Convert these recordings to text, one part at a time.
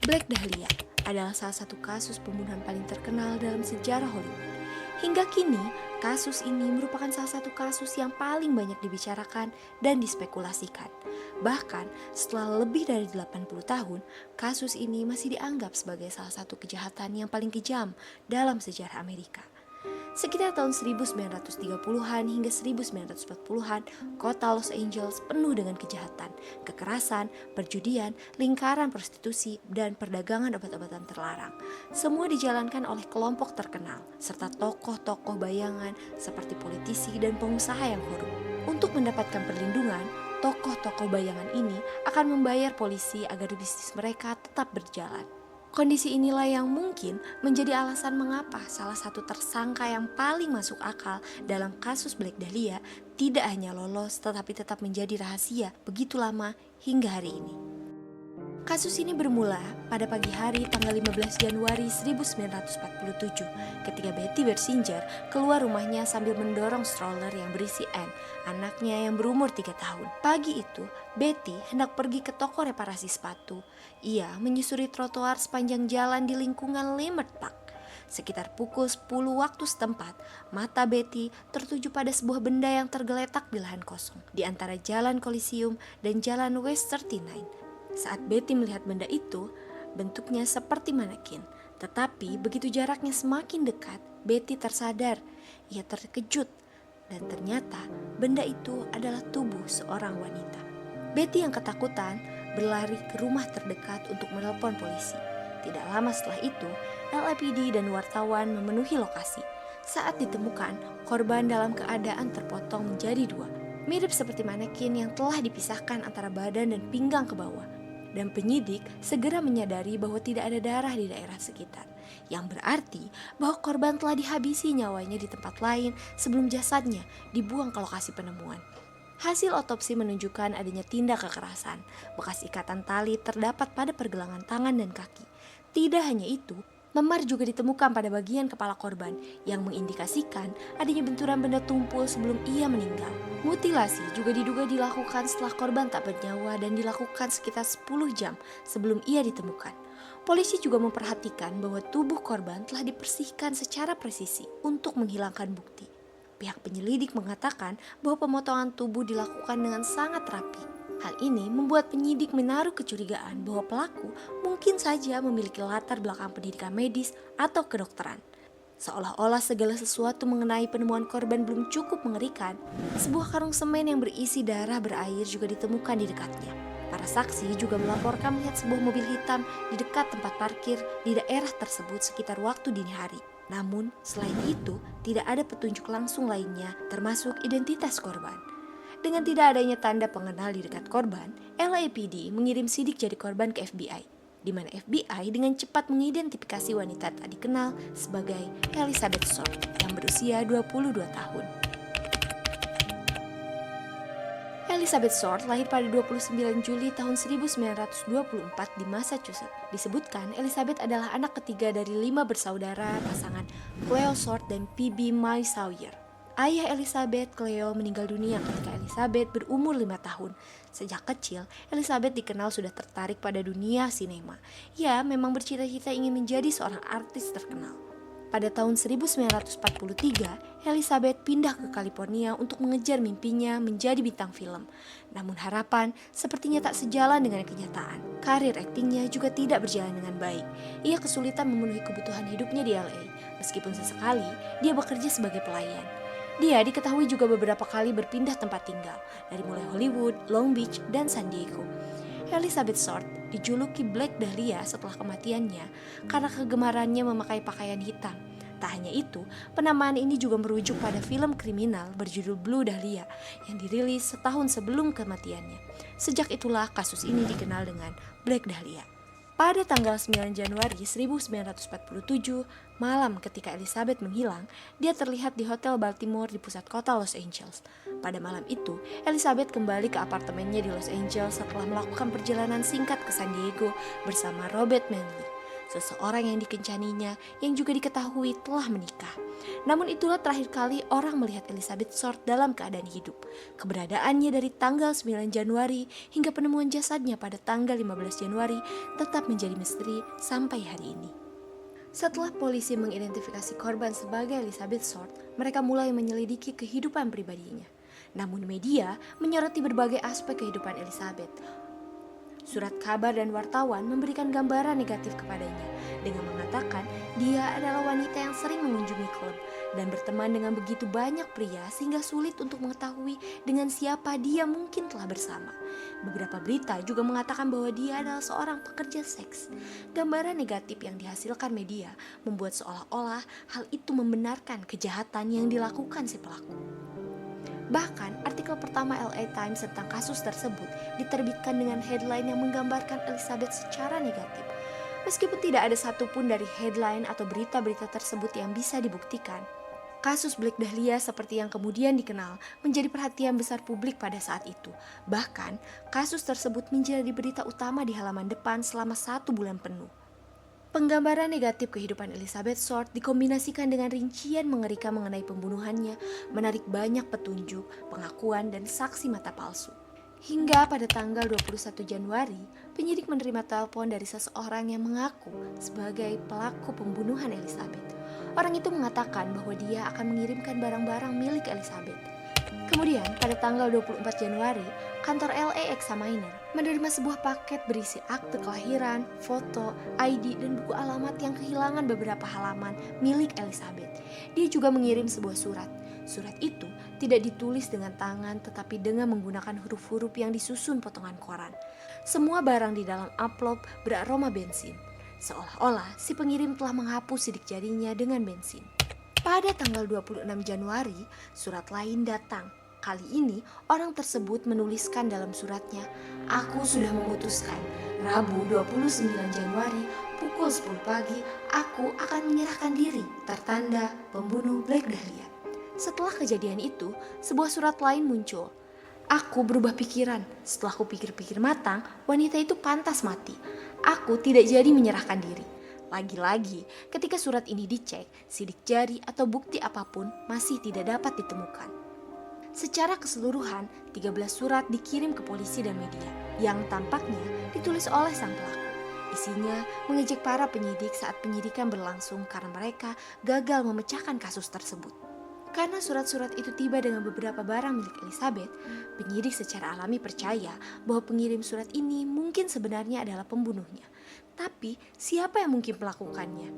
Black Dahlia adalah salah satu kasus pembunuhan paling terkenal dalam sejarah Hollywood. Hingga kini, kasus ini merupakan salah satu kasus yang paling banyak dibicarakan dan dispekulasikan. Bahkan, setelah lebih dari 80 tahun, kasus ini masih dianggap sebagai salah satu kejahatan yang paling kejam dalam sejarah Amerika. Sekitar tahun 1930-an hingga 1940-an, kota Los Angeles penuh dengan kejahatan, kekerasan, perjudian, lingkaran prostitusi, dan perdagangan obat-obatan terlarang. Semua dijalankan oleh kelompok terkenal, serta tokoh-tokoh bayangan seperti politisi dan pengusaha yang korup. Untuk mendapatkan perlindungan, tokoh-tokoh bayangan ini akan membayar polisi agar bisnis mereka tetap berjalan. Kondisi inilah yang mungkin menjadi alasan mengapa salah satu tersangka yang paling masuk akal dalam kasus Black Dahlia tidak hanya lolos tetapi tetap menjadi rahasia begitu lama hingga hari ini. Kasus ini bermula pada pagi hari tanggal 15 Januari 1947 ketika Betty Bersinger keluar rumahnya sambil mendorong stroller yang berisi Anne, anaknya yang berumur 3 tahun. Pagi itu, Betty hendak pergi ke toko reparasi sepatu. Ia menyusuri trotoar sepanjang jalan di lingkungan Leimert Park. Sekitar pukul 10 waktu setempat, mata Betty tertuju pada sebuah benda yang tergeletak di lahan kosong di antara Jalan Coliseum dan Jalan West 39. Saat Betty melihat benda itu, bentuknya seperti manekin. Tetapi begitu jaraknya semakin dekat, Betty tersadar. Ia terkejut dan ternyata benda itu adalah tubuh seorang wanita. Betty yang ketakutan berlari ke rumah terdekat untuk menelpon polisi. Tidak lama setelah itu, LAPD dan wartawan memenuhi lokasi. Saat ditemukan, korban dalam keadaan terpotong menjadi 2, mirip seperti manekin yang telah dipisahkan antara badan dan pinggang ke bawah. Dan penyidik segera menyadari bahwa tidak ada darah di daerah sekitar, yang berarti bahwa korban telah dihabisi nyawanya di tempat lain sebelum jasadnya dibuang ke lokasi penemuan. Hasil otopsi menunjukkan adanya tindak kekerasan. Bekas ikatan tali terdapat pada pergelangan tangan dan kaki. Tidak hanya itu, memar juga ditemukan pada bagian kepala korban yang mengindikasikan adanya benturan benda tumpul sebelum ia meninggal. Mutilasi juga diduga dilakukan setelah korban tak bernyawa dan dilakukan sekitar 10 jam sebelum ia ditemukan. Polisi juga memperhatikan bahwa tubuh korban telah dibersihkan secara presisi untuk menghilangkan bukti. Pihak penyelidik mengatakan bahwa pemotongan tubuh dilakukan dengan sangat rapi. Hal ini membuat penyidik menaruh kecurigaan bahwa pelaku mungkin saja memiliki latar belakang pendidikan medis atau kedokteran. Seolah-olah segala sesuatu mengenai penemuan korban belum cukup mengerikan, sebuah karung semen yang berisi darah berair juga ditemukan di dekatnya. Para saksi juga melaporkan melihat sebuah mobil hitam di dekat tempat parkir di daerah tersebut sekitar waktu dini hari. Namun, selain itu, tidak ada petunjuk langsung lainnya termasuk identitas korban. Dengan tidak adanya tanda pengenal di dekat korban, LAPD mengirim sidik jari korban ke FBI, di mana FBI dengan cepat mengidentifikasi wanita tak dikenal sebagai Elizabeth Short yang berusia 22 tahun. Elizabeth Short lahir pada 29 Juli tahun 1924 di Massachusetts. Disebutkan Elizabeth adalah anak ketiga dari 5 bersaudara pasangan Cleo Short dan Phoebe May Sawyer. Ayah Elizabeth, Cleo, meninggal dunia ketika Elizabeth berumur 5 tahun. Sejak kecil, Elizabeth dikenal sudah tertarik pada dunia sinema. Ia memang bercita-cita ingin menjadi seorang artis terkenal. Pada tahun 1943, Elizabeth pindah ke California untuk mengejar mimpinya menjadi bintang film. Namun harapan sepertinya tak sejalan dengan kenyataan. Karir aktingnya juga tidak berjalan dengan baik. Ia kesulitan memenuhi kebutuhan hidupnya di LA, meskipun sesekali dia bekerja sebagai pelayan. Dia diketahui juga beberapa kali berpindah tempat tinggal, dari mulai Hollywood, Long Beach, dan San Diego. Elizabeth Short dijuluki Black Dahlia setelah kematiannya karena kegemarannya memakai pakaian hitam. Tak hanya itu, penamaan ini juga merujuk pada film kriminal berjudul Blue Dahlia yang dirilis setahun sebelum kematiannya. Sejak itulah kasus ini dikenal dengan Black Dahlia. Pada tanggal 9 Januari 1947, malam ketika Elizabeth menghilang, dia terlihat di Hotel Baltimore di pusat kota Los Angeles. Pada malam itu, Elizabeth kembali ke apartemennya di Los Angeles setelah melakukan perjalanan singkat ke San Diego bersama Robert Manley. seseorang yang dikencaninya yang juga diketahui telah menikah. Namun itulah terakhir kali orang melihat Elizabeth Short dalam keadaan hidup. Keberadaannya dari tanggal 9 Januari hingga penemuan jasadnya pada tanggal 15 Januari tetap menjadi misteri sampai hari ini. Setelah polisi mengidentifikasi korban sebagai Elizabeth Short, mereka mulai menyelidiki kehidupan pribadinya. Namun media menyoroti berbagai aspek kehidupan Elizabeth. Surat kabar dan wartawan memberikan gambaran negatif kepadanya dengan mengatakan dia adalah wanita yang sering mengunjungi klub dan berteman dengan begitu banyak pria sehingga sulit untuk mengetahui dengan siapa dia mungkin telah bersama. Beberapa berita juga mengatakan bahwa dia adalah seorang pekerja seks. Gambaran negatif yang dihasilkan media membuat seolah-olah hal itu membenarkan kejahatan yang dilakukan si pelaku. Bahkan artikel pertama LA Times tentang kasus tersebut diterbitkan dengan headline yang menggambarkan Elizabeth secara negatif. Meskipun tidak ada satupun dari headline atau berita-berita tersebut yang bisa dibuktikan, kasus Black Dahlia seperti yang kemudian dikenal menjadi perhatian besar publik pada saat itu. Bahkan kasus tersebut menjadi berita utama di halaman depan selama 1 bulan penuh. Penggambaran negatif kehidupan Elizabeth Short dikombinasikan dengan rincian mengerikan mengenai pembunuhannya, menarik banyak petunjuk, pengakuan, dan saksi mata palsu. Hingga pada tanggal 21 Januari, penyidik menerima telepon dari seseorang yang mengaku sebagai pelaku pembunuhan Elizabeth. Orang itu mengatakan bahwa dia akan mengirimkan barang-barang milik Elizabeth. Kemudian pada tanggal 24 Januari, kantor LA Examiner menerima sebuah paket berisi akte kelahiran, foto, ID, dan buku alamat yang kehilangan beberapa halaman milik Elizabeth. Dia juga mengirim sebuah surat. Surat itu tidak ditulis dengan tangan tetapi dengan menggunakan huruf-huruf yang disusun potongan koran. Semua barang di dalam amplop beraroma bensin. Seolah-olah si pengirim telah menghapus sidik jarinya dengan bensin. Pada tanggal 26 Januari, surat lain datang. Kali ini, orang tersebut menuliskan dalam suratnya, "Aku sudah memutuskan, Rabu 29 Januari, pukul 10 pagi, aku akan menyerahkan diri, tertanda pembunuh Black Dahlia." Setelah kejadian itu, sebuah surat lain muncul. "Aku berubah pikiran, setelah aku pikir-pikir matang, wanita itu pantas mati. Aku tidak jadi menyerahkan diri." Lagi-lagi, ketika surat ini dicek, sidik jari atau bukti apapun masih tidak dapat ditemukan. Secara keseluruhan, 13 surat dikirim ke polisi dan media, yang tampaknya ditulis oleh sang pelaku. Isinya mengejek para penyidik saat penyidikan berlangsung karena mereka gagal memecahkan kasus tersebut. Karena surat-surat itu tiba dengan beberapa barang milik Elizabeth, penyidik secara alami percaya bahwa pengirim surat ini mungkin sebenarnya adalah pembunuhnya. Tapi siapa yang mungkin melakukannya?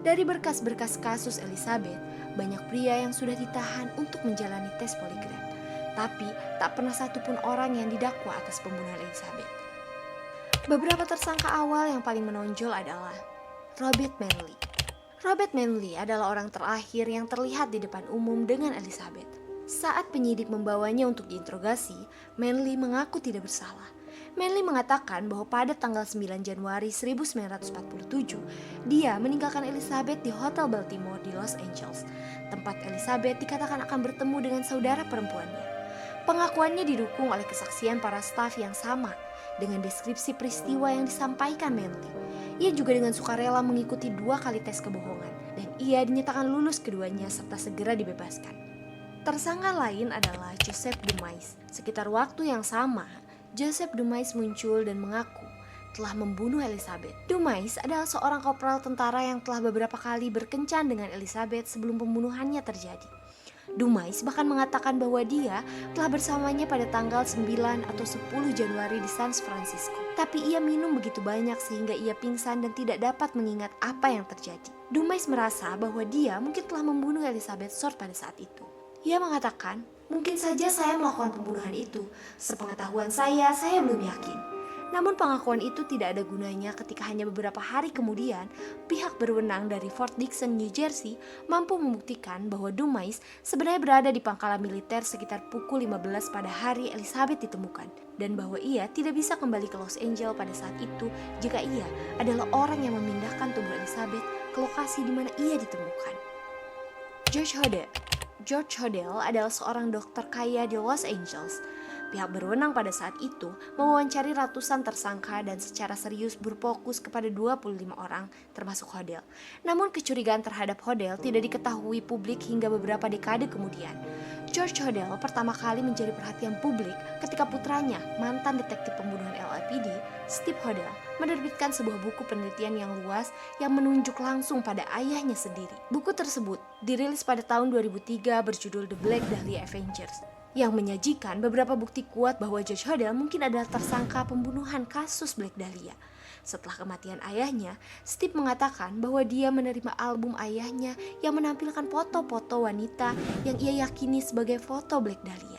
Dari berkas-berkas kasus Elizabeth, banyak pria yang sudah ditahan untuk menjalani tes poligraf. Tapi tak pernah satupun orang yang didakwa atas pembunuhan Elizabeth. Beberapa tersangka awal yang paling menonjol adalah Robert Manley. Robert Manley adalah orang terakhir yang terlihat di depan umum dengan Elizabeth. Saat penyidik membawanya untuk diinterogasi, Manley mengaku tidak bersalah. Manley mengatakan bahwa pada tanggal 9 Januari 1947, dia meninggalkan Elizabeth di Hotel Baltimore di Los Angeles, tempat Elizabeth dikatakan akan bertemu dengan saudara perempuannya. Pengakuannya didukung oleh kesaksian para staf yang sama dengan deskripsi peristiwa yang disampaikan Manley. Ia juga dengan sukarela mengikuti 2 kali tes kebohongan dan ia dinyatakan lulus keduanya serta segera dibebaskan. Tersangka lain adalah Joseph Dumais. Sekitar waktu yang sama, Joseph Dumais muncul dan mengaku telah membunuh Elizabeth. Dumais adalah seorang kopral tentara yang telah beberapa kali berkencan dengan Elizabeth sebelum pembunuhannya terjadi. Dumais bahkan mengatakan bahwa dia telah bersamanya pada tanggal 9 atau 10 Januari di San Francisco. Tapi ia minum begitu banyak sehingga ia pingsan dan tidak dapat mengingat apa yang terjadi. Dumais merasa bahwa dia mungkin telah membunuh Elizabeth Short pada saat itu. Ia mengatakan, "Mungkin saja saya melakukan pembunuhan itu. Sepengetahuan saya belum yakin." Namun pengakuan itu tidak ada gunanya ketika hanya beberapa hari kemudian pihak berwenang dari Fort Dixon, New Jersey mampu membuktikan bahwa Dumais sebenarnya berada di pangkalan militer sekitar pukul 15 pada hari Elizabeth ditemukan dan bahwa ia tidak bisa kembali ke Los Angeles pada saat itu jika ia adalah orang yang memindahkan tubuh Elizabeth ke lokasi di mana ia ditemukan. George Hodel adalah seorang dokter kaya di Los Angeles. Pihak berwenang pada saat itu mewawancari ratusan tersangka dan secara serius berfokus kepada 25 orang termasuk Hodel. Namun kecurigaan terhadap Hodel tidak diketahui publik hingga beberapa dekade kemudian. George Hodel pertama kali menjadi perhatian publik ketika putranya, mantan detektif pembunuhan LAPD, Steve Hodel, menerbitkan sebuah buku penelitian yang luas yang menunjuk langsung pada ayahnya sendiri. Buku tersebut dirilis pada tahun 2003 berjudul The Black Dahlia Avengers, yang menyajikan beberapa bukti kuat bahwa George Hodel mungkin adalah tersangka pembunuhan kasus Black Dahlia. Setelah kematian ayahnya, Steve mengatakan bahwa dia menerima album ayahnya yang menampilkan foto-foto wanita yang ia yakini sebagai foto Black Dahlia.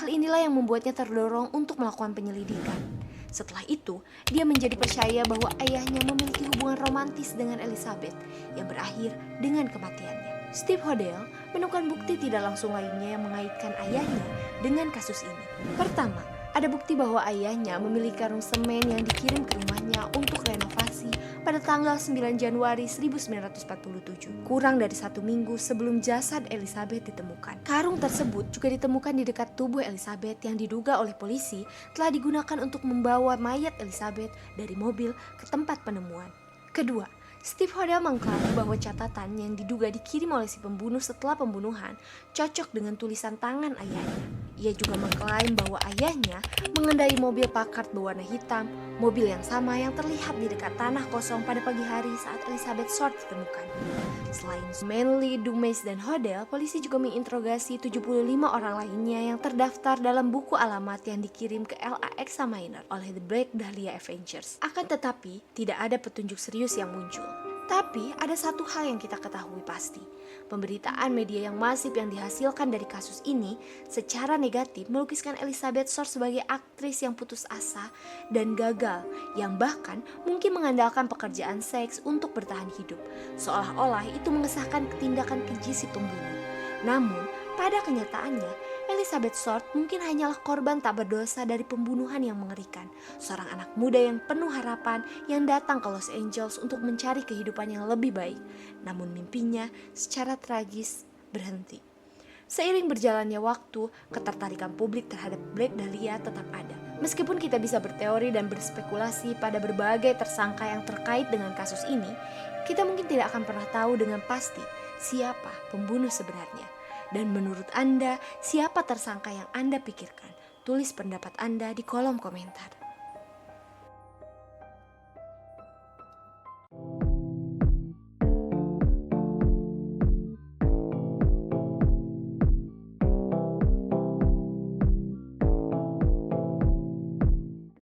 Hal inilah yang membuatnya terdorong untuk melakukan penyelidikan. Setelah itu, dia menjadi percaya bahwa ayahnya memiliki hubungan romantis dengan Elizabeth yang berakhir dengan kematiannya. Steve Hodel menemukan bukti tidak langsung lainnya yang mengaitkan ayahnya dengan kasus ini. Pertama, ada bukti bahwa ayahnya memiliki karung semen yang dikirim ke rumahnya untuk renovasi pada tanggal 9 Januari 1947, kurang dari 1 minggu sebelum jasad Elizabeth ditemukan. Karung tersebut juga ditemukan di dekat tubuh Elizabeth yang diduga oleh polisi telah digunakan untuk membawa mayat Elizabeth dari mobil ke tempat penemuan. Kedua, Steve Hodel mengklaim bahwa catatan yang diduga dikirim oleh si pembunuh setelah pembunuhan cocok dengan tulisan tangan ayahnya. Ia juga mengklaim bahwa ayahnya mengendarai mobil Packard berwarna hitam, mobil yang sama yang terlihat di dekat tanah kosong pada pagi hari saat Elizabeth Short ditemukan. Selain Manley, Dumas, dan Hodel, polisi juga menginterogasi 75 orang lainnya yang terdaftar dalam buku alamat yang dikirim ke LA Examiner oleh The Black Dahlia Avengers. Akan tetapi, tidak ada petunjuk serius yang muncul. Tapi ada satu hal yang kita ketahui pasti. Pemberitaan media yang masif yang dihasilkan dari kasus ini secara negatif melukiskan Elizabeth Short sebagai aktris yang putus asa dan gagal, yang bahkan mungkin mengandalkan pekerjaan seks untuk bertahan hidup, seolah-olah itu mengesahkan tindakan keji si pembunuh. Namun, pada kenyataannya, Elizabeth Short mungkin hanyalah korban tak berdosa dari pembunuhan yang mengerikan. Seorang anak muda yang penuh harapan yang datang ke Los Angeles untuk mencari kehidupan yang lebih baik. Namun mimpinya secara tragis berhenti. Seiring berjalannya waktu, ketertarikan publik terhadap Black Dahlia tetap ada. Meskipun kita bisa berteori dan berspekulasi pada berbagai tersangka yang terkait dengan kasus ini, kita mungkin tidak akan pernah tahu dengan pasti siapa pembunuh sebenarnya. Dan menurut Anda, siapa tersangka yang Anda pikirkan? Tulis pendapat Anda di kolom komentar.